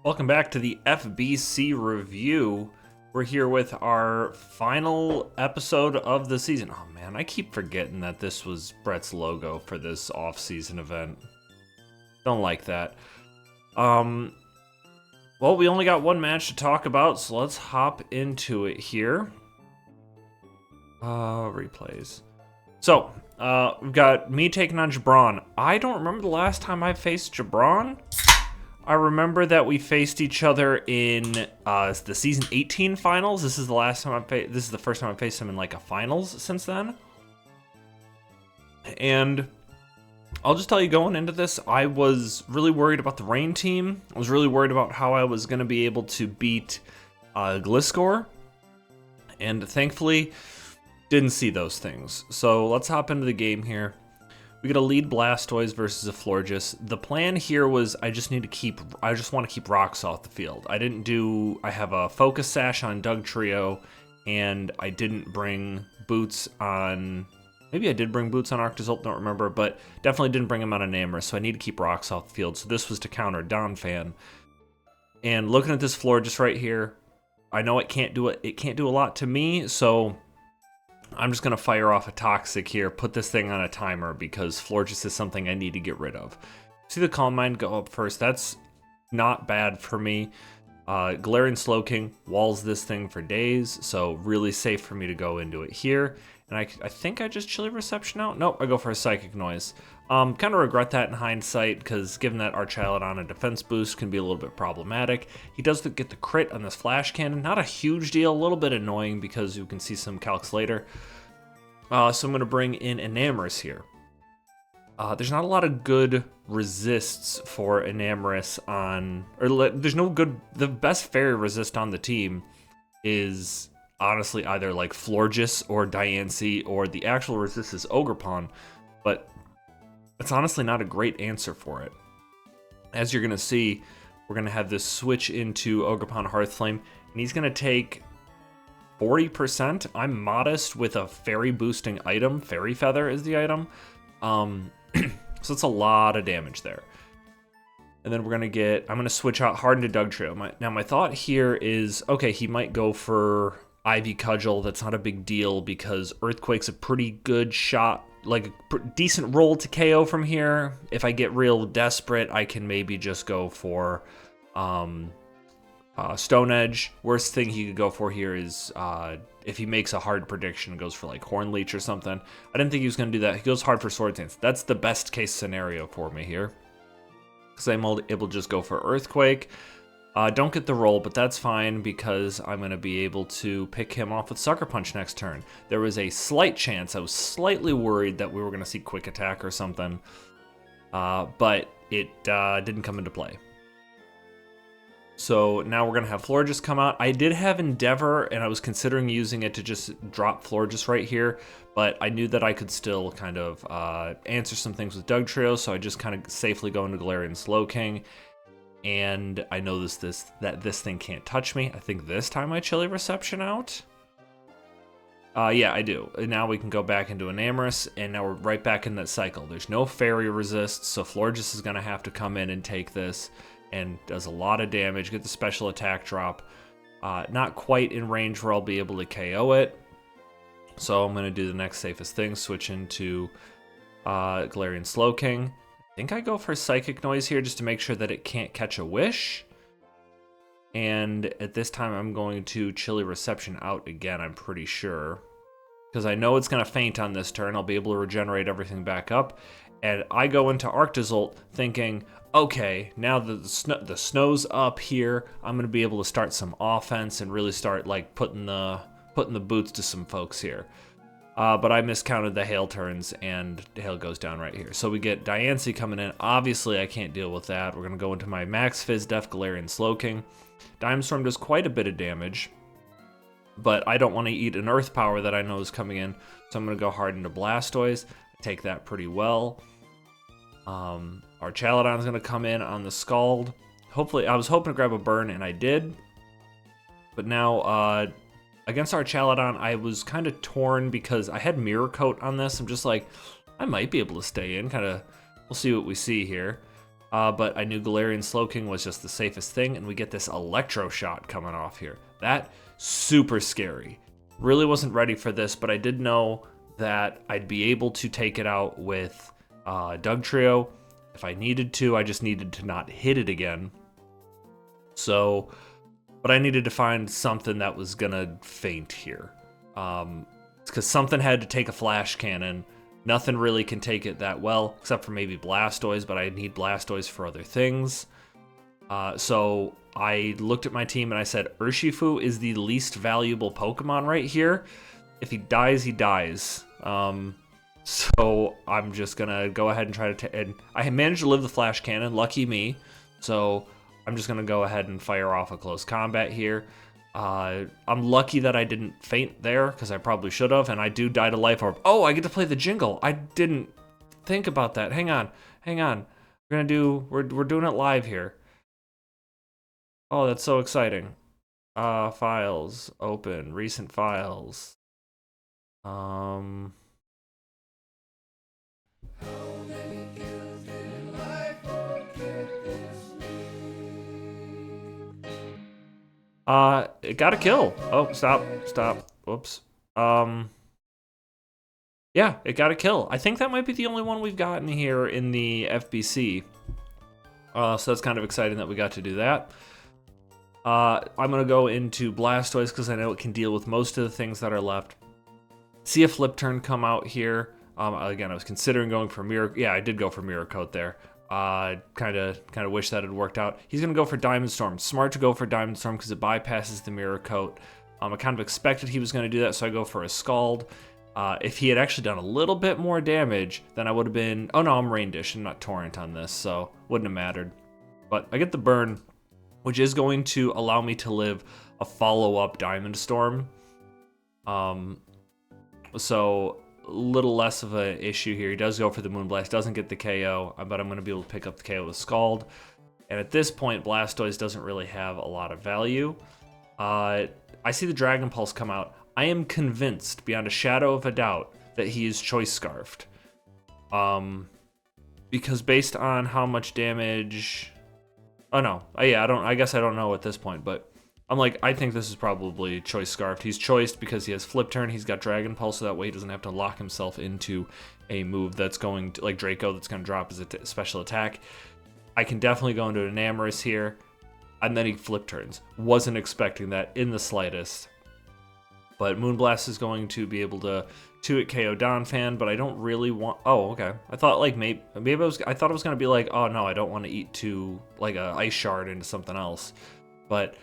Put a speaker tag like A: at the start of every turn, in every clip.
A: Welcome back to the FBC review. We're here with our final episode of the season. Oh man, I keep forgetting that this was Brett's logo for this off-season event. Don't like that. Well, we only got one match to talk about, so let's hop into it here. Replays. So, we've got me taking on Jabron. I don't remember the last time I faced Jabron. I remember that we faced each other in the season 18 finals. This is the last time this is the first time I faced him in like a finals since then. And I'll just tell you, going into this, I was really worried about the Rain team. I was really worried about how I was going to be able to beat Gliscor. And thankfully, didn't see those things. So let's hop into the game here. We get a lead Blastoise versus a Florges. The plan here was I just want to keep rocks off the field. I have a Focus Sash on Dugtrio, and I didn't bring boots on, maybe I did bring boots on Arctozolt, don't remember, but definitely didn't bring them on Enamorus, so I need to keep rocks off the field. So this was to counter Donphan. And looking at this Florges right here, I know it can't do a lot to me, so I'm just going to fire off a Toxic here, put this thing on a timer, because Florges is something I need to get rid of. See the Calm Mind go up first. That's not bad for me. Galarian Slowking walls this thing for days, so really safe for me to go into it here. And I think I just Chilly Reception out. Nope, I go for a Psychic Noise. Kind of regret that in hindsight, because given that Archaludon a defense boost can be a little bit problematic. He does get the crit on this Flash Cannon. Not a huge deal, a little bit annoying because you can see some calcs later. So I'm going to bring in Enamorus here. There's not a lot of good resists for Enamorus on, there's no good, the best fairy resist on the team is honestly either like Florges or Diancie, or the actual resist is Ogerpon, but it's honestly not a great answer for it. As you're going to see, we're going to have this switch into Ogerpon Hearthflame, and he's going to take 40%. I'm modest with a fairy boosting item. Fairy Feather is the item. So it's a lot of damage there. And then I'm going to switch out hard into Dugtrio. Now my thought here is, okay, he might go for Ivy Cudgel. That's not a big deal because Earthquake's a pretty good shot, like a decent roll to KO from here. If I get real desperate, I can maybe just go for Stone Edge. Worst thing he could go for here is if he makes a hard prediction, goes for like Horn Leech or something. I didn't think he was going to do that. He goes hard for Sword Dance. That's the best case scenario for me here, because I'm able to just go for Earthquake. Don't get the roll, but that's fine because I'm going to be able to pick him off with Sucker Punch next turn. There was a slight chance, I was slightly worried that we were going to see Quick Attack or something, but it didn't come into play. So now we're going to have Florges come out. I did have Endeavor, and I was considering using it to just drop Florges right here, but I knew that I could still kind of answer some things with Dugtrio, so I just kind of safely go into Galarian Slowking. And I know that this thing can't touch me. I think this time I Chilly Reception out. Yeah, I do. And now we can go back into Enamorus, and now we're right back in that cycle. There's no Fairy Resist, so Florges is going to have to come in and take this, and does a lot of damage, get the special attack drop. Not quite in range where I'll be able to KO it. So I'm going to do the next safest thing, switch into Galarian Slowking. I think I go for Psychic Noise here just to make sure that it can't catch a Wish. And at this time, I'm going to Chilly Reception out again, I'm pretty sure. Because I know it's going to faint on this turn. I'll be able to regenerate everything back up. And I go into Arctozolt thinking, okay, now that the snow's up here, I'm going to be able to start some offense and really start like putting the boots to some folks here. But I miscounted the hail turns, and hail goes down right here. So we get Diancie coming in. Obviously, I can't deal with that. We're going to go into my Max Fizz Def Galarian Slowking. Diamond Storm does quite a bit of damage, but I don't want to eat an Earth Power that I know is coming in, so I'm going to go hard into Blastoise. Take that pretty well. Archaludon's going to come in on the Scald. Hopefully, I was hoping to grab a burn, and I did. But now, against Archaludon, I was kind of torn because I had Mirror Coat on this. I'm just like, I might be able to stay in. We'll see what we see here. but I knew Galarian Slowking was just the safest thing, and we get this Electro Shot coming off here. That, super scary. Really wasn't ready for this, but I did know that I'd be able to take it out with Doug Trio. If I needed to, I just needed to not hit it again. So, but I needed to find something that was gonna faint here. Because something had to take a Flash Cannon. Nothing really can take it that well, except for maybe Blastoise, but I need Blastoise for other things. So I looked at my team and I said, Urshifu is the least valuable Pokemon right here. If he dies, he dies. So I'm just gonna go ahead and try to, and I managed to live the Flash Cannon, lucky me. So I'm just gonna go ahead and fire off a close combat here. I'm lucky that I didn't faint there, because I probably should have, and I do die to Life Orb. Oh, I get to play the jingle. I didn't think about that. Hang on. We're doing it live here. Oh, that's so exciting. Files, open, recent files. It got a kill. Oh, stop. Whoops. Yeah, it got a kill. I think that might be the only one we've gotten here in the FBC. So that's kind of exciting that we got to do that. I'm gonna go into Blastoise because I know it can deal with most of the things that are left. See a Flip Turn come out here. Again, I was considering going for Mirror. Yeah, I did go for Mirror Coat there. Kind of wish that had worked out. He's gonna go for Diamond Storm. Smart to go for Diamond Storm because it bypasses the Mirror Coat. I kind of expected he was gonna do that, so I go for a Scald. If he had actually done a little bit more damage, then I would have been. Oh no, I'm Rain Dish and not Torrent on this, so wouldn't have mattered. But I get the burn, which is going to allow me to live a follow-up Diamond Storm. So a little less of an issue here. He does go for the Moonblast, doesn't get the KO, but I'm going to be able to pick up the KO with Scald. And at this point, Blastoise doesn't really have a lot of value. I see the Dragon Pulse come out. I am convinced, beyond a shadow of a doubt, that he is Choice Scarfed. Because based on how much damage... Oh no, yeah, I guess I don't know at this point, but I'm like, I think this is probably Choice Scarfed. He's choiced because he has Flip Turn, he's got Dragon Pulse, so that way he doesn't have to lock himself into a move that's going to, like Draco, that's going to drop his special attack. I can definitely go into Enamorus here, and then he Flip Turns. Wasn't expecting that in the slightest. But Moonblast is going to be able to 2-hit KO Donphan, but I don't really want... Oh, okay. I thought like maybe I thought it was going to be like, oh no, I don't want to eat two, like a Ice Shard into something else. But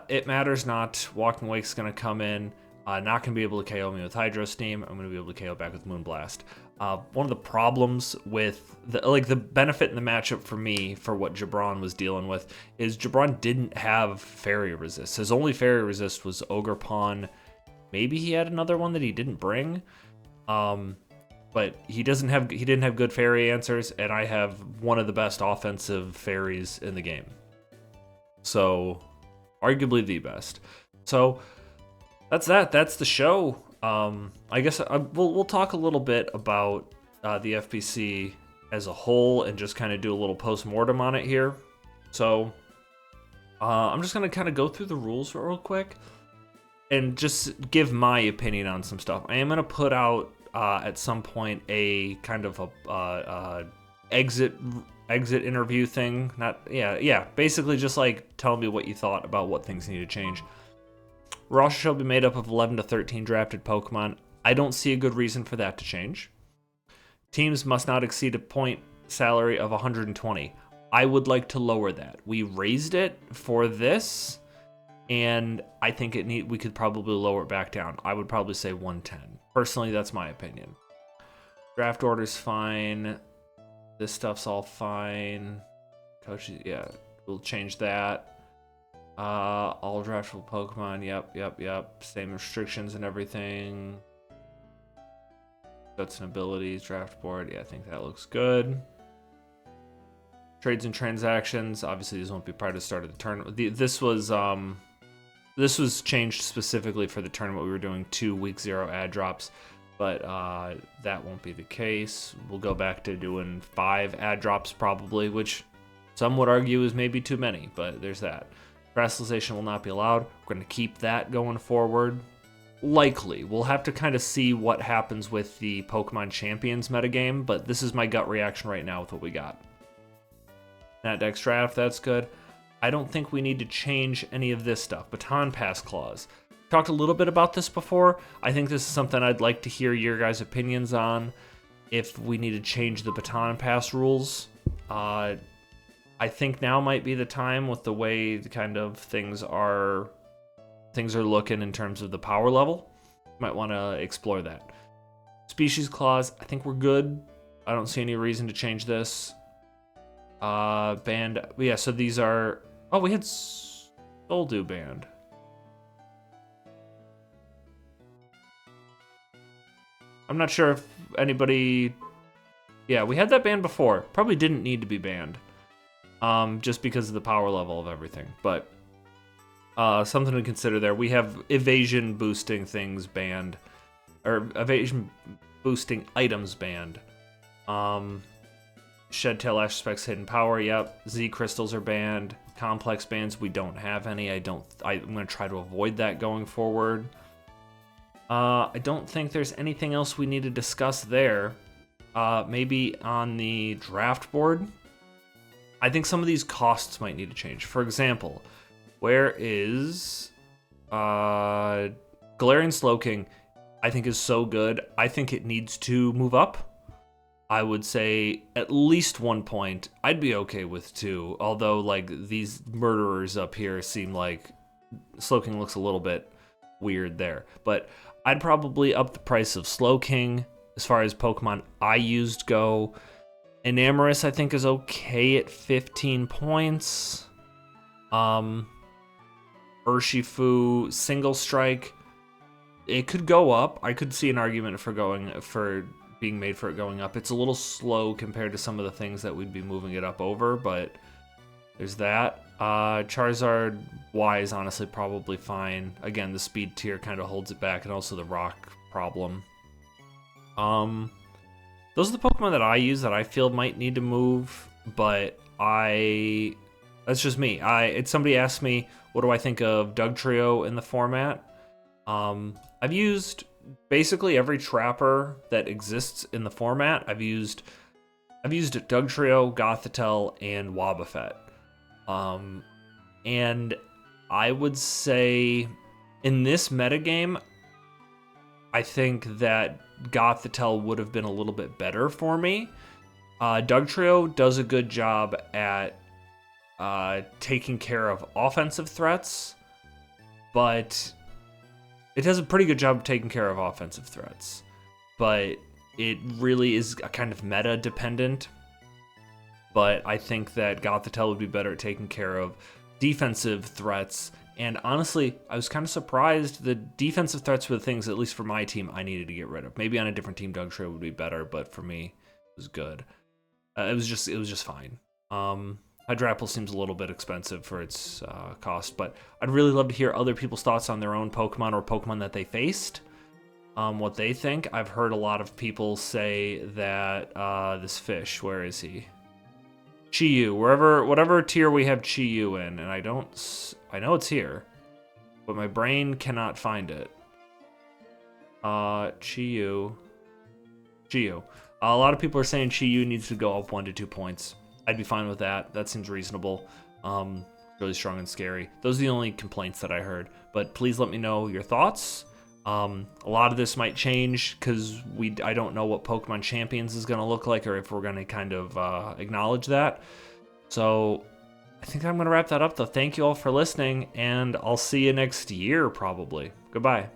A: it matters not. Walking Wake's going to come in. Not going to be able to KO me with Hydro Steam. I'm going to be able to KO back with Moonblast. One of the problems with the benefit in the matchup for me for what Jabron was dealing with is Jabron didn't have Fairy Resist. His only Fairy Resist was Ogerpon. Maybe he had another one that he didn't bring. But he didn't have good fairy answers, and I have one of the best offensive fairies in the game. So, arguably the best. So, that's that. That's the show. I guess we'll talk a little bit about the FBC as a whole and just kind of do a little post-mortem on it here. So, I'm just going to kind of go through the rules real quick and just give my opinion on some stuff. I am going to put out at some point a kind of a exit interview thing. Basically just like tell me what you thought about what things need to change. Roster shall be made up of 11 to 13 drafted Pokemon. I don't see a good reason for that to change. Teams must not exceed a point salary of 120. I would like to lower that. We raised it for this, and I think we could probably lower it back down. I would probably say 110. Personally, that's my opinion. Draft order's fine. This stuff's all fine. Coaches, yeah, we'll change that. All draftable Pokemon, yep. Same restrictions and everything. Guts and abilities, draft board, yeah, I think that looks good. Trades and transactions, obviously these won't be part of the start of the tournament. This was changed specifically for the tournament we were doing 2 week 0 ad drops. but that won't be the case. We'll go back to doing 5 ad drops probably, which some would argue is maybe too many, but there's that. Crystallization will not be allowed. We're going to keep that going forward. Likely. We'll have to kind of see what happens with the Pokemon Champions metagame, but this is my gut reaction right now with what we got. Nat Dex Draft, that's good. I don't think we need to change any of this stuff. Baton Pass Clause. Talked a little bit about this before. I think this is something I'd like to hear your guys' opinions on. If we need to change the Baton Pass rules. I think now might be the time with the way the kind of things are looking in terms of the power level. Might want to explore that. Species Clause, I think we're good. I don't see any reason to change this. Band, yeah, so these are, oh, we had Soldew banned. I'm not sure if anybody, yeah, we had that banned before. Probably didn't need to be banned. Just because of the power level of everything, but something to consider there. We have evasion boosting things banned, or evasion boosting items banned. Shed Tail Ash Specs Hidden Power, yep. Z Crystals are banned. Complex bans, we don't have any. I'm gonna try to avoid that going forward. I don't think there's anything else we need to discuss there. Maybe on the draft board, I think some of these costs might need to change. For example, where is Galarian Slowking? I think is so good. I think it needs to move up. I would say at least 1 point. I'd be okay with 2, although like these murderers up here seem like Slowking looks a little bit weird there. But I'd probably up the price of Slowking as far as Pokemon I used go. Enamorus, I think, is okay at 15 points. Urshifu, Single Strike, it could go up. I could see an argument for being made for it going up. It's a little slow compared to some of the things that we'd be moving it up over, but there's that. Charizard Y is honestly probably fine. Again, the speed tier kind of holds it back, and also the rock problem. Those are the Pokemon that I use that I feel might need to move, but that's just me. Somebody asked me, what do I think of Dugtrio in the format? I've used basically every Trapper that exists in the format. I've used Dugtrio, Gothitelle, and Wobbuffet. And I would say in this metagame, I think that Gothitelle would have been a little bit better for me. Dugtrio does a good job at taking care of offensive threats, but it does a pretty good job of taking care of offensive threats. But it really is a kind of meta dependent. But I think that Gothitelle would be better at taking care of defensive threats. And honestly, I was kind of surprised the defensive threats were the things, at least for my team, I needed to get rid of. Maybe on a different team, Dugtrio would be better, but for me, it was good. It was just fine. Hydrapple seems a little bit expensive for its cost, but I'd really love to hear other people's thoughts on their own Pokemon or Pokemon that they faced, what they think. I've heard a lot of people say that this fish, where is he? Chi-Yu, whatever tier we have Chi-Yu in, and I know it's here, but my brain cannot find it. Chi-Yu. A lot of people are saying Chi-Yu needs to go up 1 to 2 points. I'd be fine with that. That seems reasonable. Really strong and scary. Those are the only complaints that I heard. But please let me know your thoughts. A lot of this might change because I don't know what Pokemon Champions is going to look like, or if we're going to kind of acknowledge that. So I think I'm going to wrap that up, though. Thank you all for listening, and I'll see you next year, probably. Goodbye.